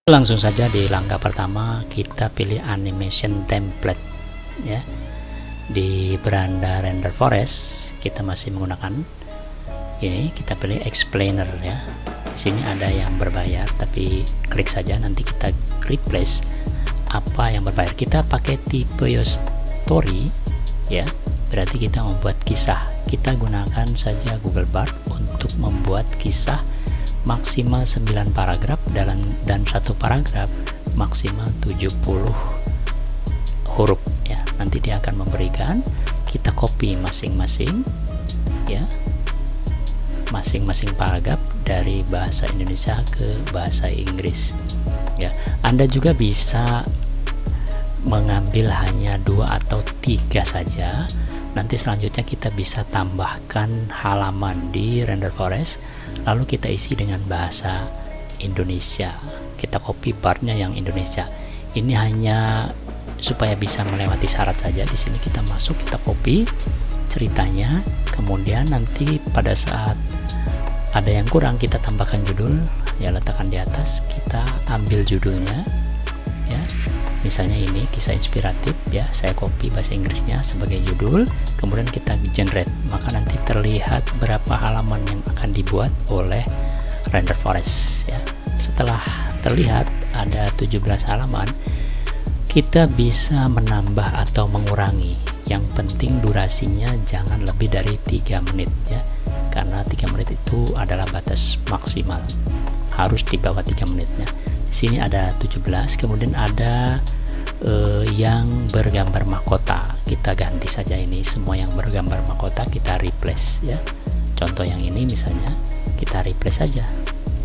Langsung saja di langkah pertama kita pilih animation template ya. Di beranda render forest kita masih menggunakan ini, kita pilih explainer ya. Di sini ada yang berbayar, tapi klik saja, nanti kita replace apa yang berbayar. Kita pakai tipe story ya, berarti kita membuat kisah. Kita gunakan saja Google Bard untuk membuat kisah maksimal 9 paragraf dan satu paragraf maksimal 70 huruf ya. Nanti dia akan memberikan, kita copy masing-masing ya, masing-masing paragraf dari bahasa Indonesia ke bahasa Inggris ya. Anda juga bisa mengambil hanya 2 atau 3 saja. Nanti selanjutnya kita bisa tambahkan halaman di render forest, lalu kita isi dengan bahasa Indonesia. Kita copy partnya yang Indonesia. Ini hanya supaya bisa melewati syarat saja. Di sini kita masuk, kita copy ceritanya, kemudian nanti pada saat ada yang kurang kita tambahkan judul ya, letakkan di atas, kita ambil judulnya ya. Misalnya ini kisah inspiratif ya, saya copy bahasa Inggrisnya sebagai judul, kemudian kita generate, maka nanti terlihat berapa halaman yang akan dibuat oleh render forest ya. Setelah terlihat ada 17 halaman, kita bisa menambah atau mengurangi. Yang penting durasinya jangan lebih dari 3 menit ya, karena 3 menit itu adalah batas maksimal, harus di bawah 3 menitnya. Di sini ada 17, kemudian ada yang bergambar mahkota, kita ganti saja ini, semua yang bergambar mahkota kita replace ya. Contoh yang ini misalnya kita replace saja,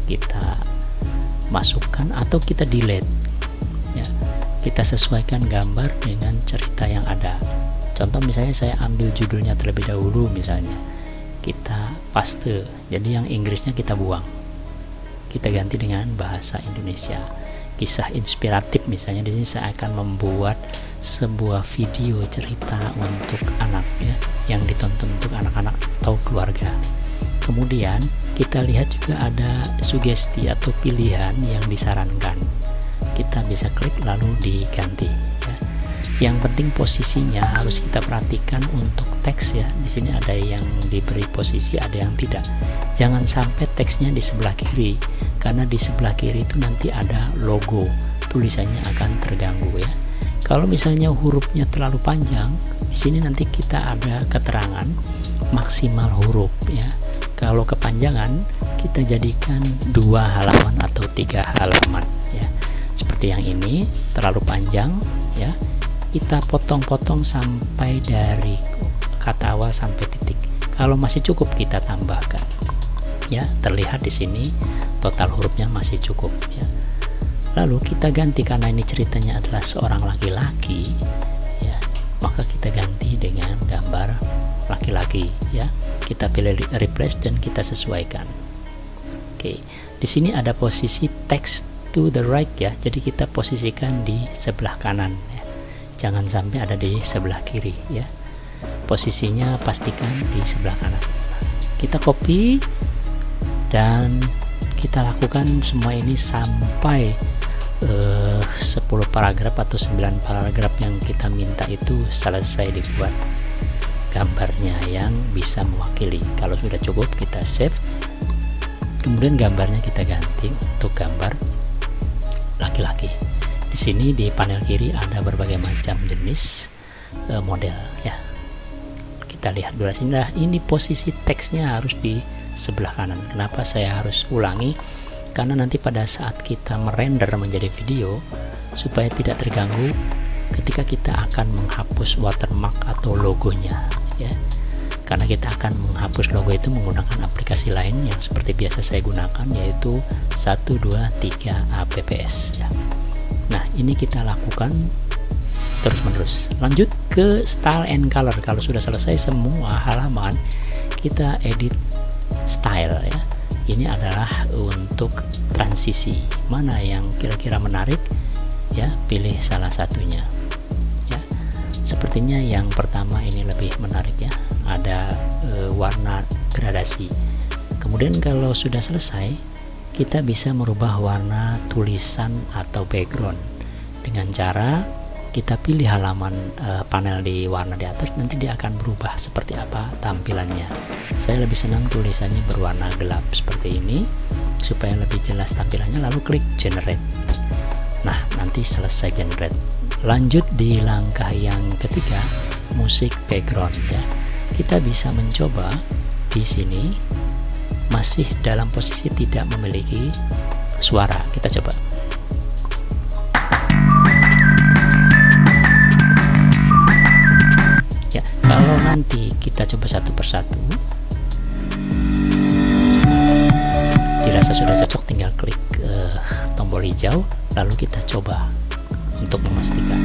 kita masukkan atau kita delete ya. Kita sesuaikan gambar dengan cerita yang ada. Contoh misalnya saya ambil judulnya terlebih dahulu, misalnya kita paste, jadi yang Inggrisnya kita buang, kita ganti dengan bahasa Indonesia. Kisah inspiratif misalnya, di sini saya akan membuat sebuah video cerita untuk anak ya, yang ditonton untuk anak-anak atau keluarga. Kemudian kita lihat juga ada sugesti atau pilihan yang disarankan, kita bisa klik lalu diganti ya. Yang penting posisinya harus kita perhatikan untuk teks ya. Di sini ada yang diberi posisi, ada yang tidak. Jangan sampai teksnya di sebelah kiri, karena di sebelah kiri itu nanti ada logo, tulisannya akan terganggu ya. Kalau misalnya hurufnya terlalu panjang, di sini nanti kita ada keterangan maksimal huruf ya. Kalau kepanjangan kita jadikan 2 halaman atau 3 halaman ya. Seperti yang ini terlalu panjang ya, kita potong-potong sampai dari kata awal sampai titik. Kalau masih cukup kita tambahkan ya. Terlihat di sini total hurufnya masih cukup ya. Lalu kita ganti, karena ini ceritanya adalah seorang laki-laki ya, maka kita ganti dengan gambar laki-laki ya. Kita pilih replace dan kita sesuaikan. Oke, di sini ada posisi text to the right ya, jadi kita posisikan di sebelah kanan ya. Jangan sampai ada di sebelah kiri ya. Posisinya pastikan di sebelah kanan. Kita copy dan kita lakukan semua ini sampai 10 paragraf atau 9 paragraf yang kita minta itu selesai dibuat gambarnya yang bisa mewakili. Kalau sudah cukup kita save, kemudian gambarnya kita ganti untuk gambar laki-laki. Di sini di panel kiri ada berbagai macam jenis model ya. Kita lihat durasinya. Ini posisi teksnya harus di sebelah kanan. Kenapa saya harus ulangi? Karena nanti pada saat kita merender menjadi video, supaya tidak terganggu ketika kita akan menghapus watermark atau logonya ya. Karena kita akan menghapus logo itu menggunakan aplikasi lain yang seperti biasa saya gunakan, yaitu 123 apps ya. Nah, ini kita lakukan terus menerus. Lanjut ke style and color. Kalau sudah selesai semua halaman, kita edit style ya. Ini adalah untuk transisi, mana yang kira-kira menarik ya, pilih salah satunya ya. Sepertinya yang pertama ini lebih menarik ya, ada warna gradasi. Kemudian kalau sudah selesai kita bisa merubah warna tulisan atau background dengan cara kita pilih halaman panel di warna di atas, nanti dia akan berubah seperti apa tampilannya. Saya lebih senang tulisannya berwarna gelap seperti ini supaya lebih jelas tampilannya, lalu klik generate. Nah, nanti selesai generate. Lanjut di langkah yang ketiga, musik background ya. Kita bisa mencoba di sini masih dalam posisi tidak memiliki suara. Kita coba. Ya, kalau nanti kita coba satu persatu, dirasa sudah cocok, tinggal klik tombol hijau, lalu kita coba untuk memastikan.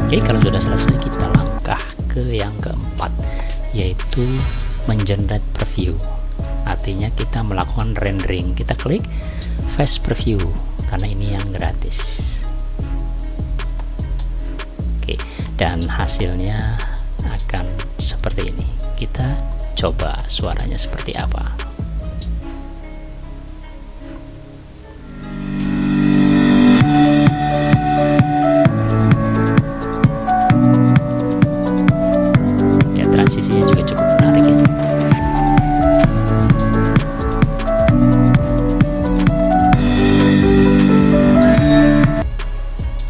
Oke, kalau sudah selesai, kita langkah ke yang keempat, yaitu mengenerate preview. Artinya kita melakukan rendering. Kita klik fast preview karena ini yang gratis. Oke, dan hasilnya akan seperti ini. Kita coba suaranya seperti apa. Ya, transisinya juga cukup menarik ya.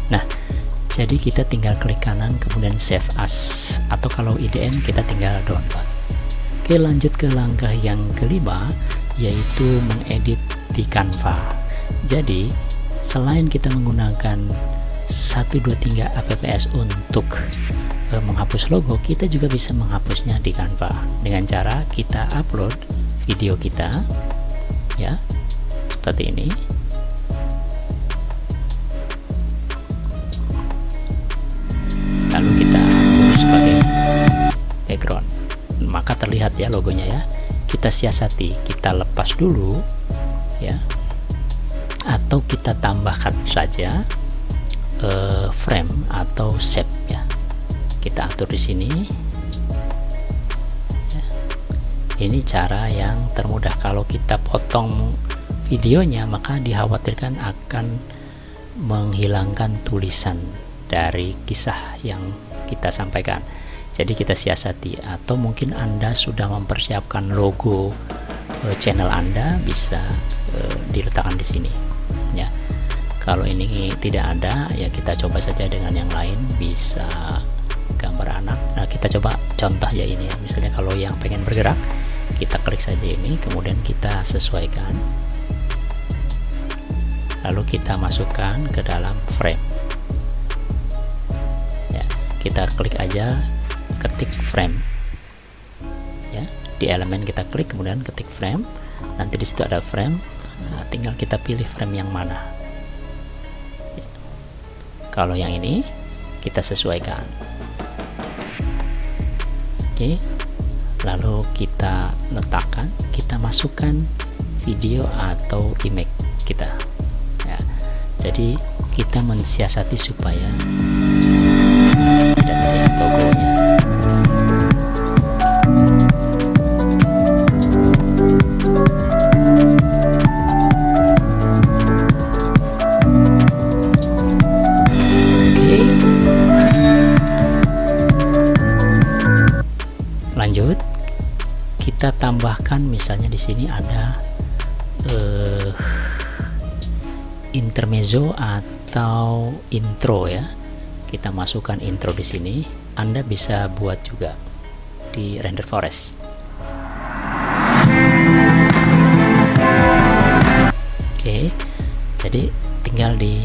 Nah, jadi kita tinggal klik kanan kemudian save as, atau kalau IDM kita tinggal download. Oke, lanjut ke langkah yang kelima, yaitu mengedit di Canva. Jadi selain kita menggunakan 123 fps untuk menghapus logo, kita juga bisa menghapusnya di Canva dengan cara kita upload video kita ya, seperti ini. Lalu kita atur sebagai background, maka terlihat ya logonya ya. Kita siasati, kita lepas dulu ya, atau kita tambahkan saja frame atau shape ya. Kita atur di sini ya. Ini cara yang termudah. Kalau kita potong videonya, maka dikhawatirkan akan menghilangkan tulisan dari kisah yang kita sampaikan. Jadi kita siasati, atau mungkin Anda sudah mempersiapkan logo channel Anda, bisa diletakkan di sini ya. Kalau ini tidak ada ya, kita coba saja dengan yang lain, bisa gambar anak. Nah, kita coba contoh ya ini ya. Misalnya kalau yang pengen bergerak, kita klik saja ini, kemudian kita sesuaikan, lalu kita masukkan ke dalam frame ya. Kita klik aja, ketik frame ya, di elemen kita klik, kemudian ketik frame, nanti di situ ada frame. Nah, tinggal kita pilih frame yang mana ya. Kalau yang ini kita sesuaikan. Oke, lalu kita letakkan, kita masukkan video atau image kita ya. Jadi kita mensiasati supaya tidak terlihat logonya. Lanjut, kita tambahkan misalnya di sini ada intermezzo atau intro ya. Kita masukkan intro di sini. Anda bisa buat juga di render forest. Oke, jadi tinggal di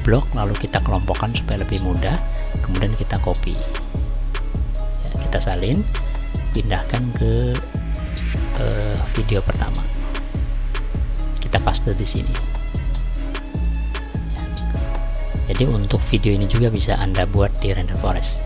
blok, lalu kita kelompokkan supaya lebih mudah. Kemudian kita copy ya, kita salin, pindahkan ke video pertama, kita paste di sini ya. Jadi untuk video ini juga bisa Anda buat di render forest.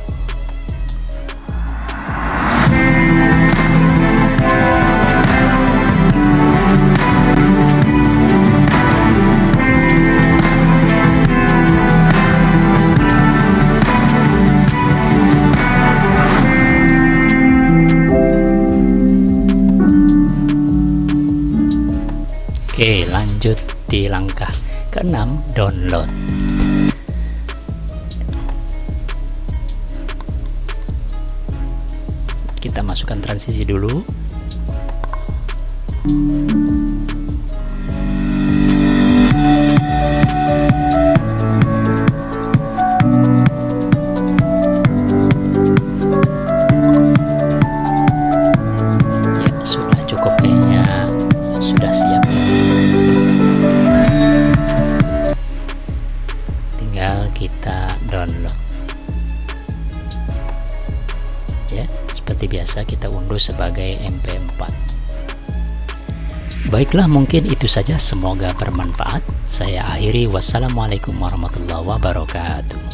di langkah keenam, download. Kita masukkan transisi dulu. Kita download ya, seperti biasa kita unduh sebagai MP4. Baiklah, mungkin itu saja, semoga bermanfaat. Saya akhiri, wassalamualaikum warahmatullahi wabarakatuh.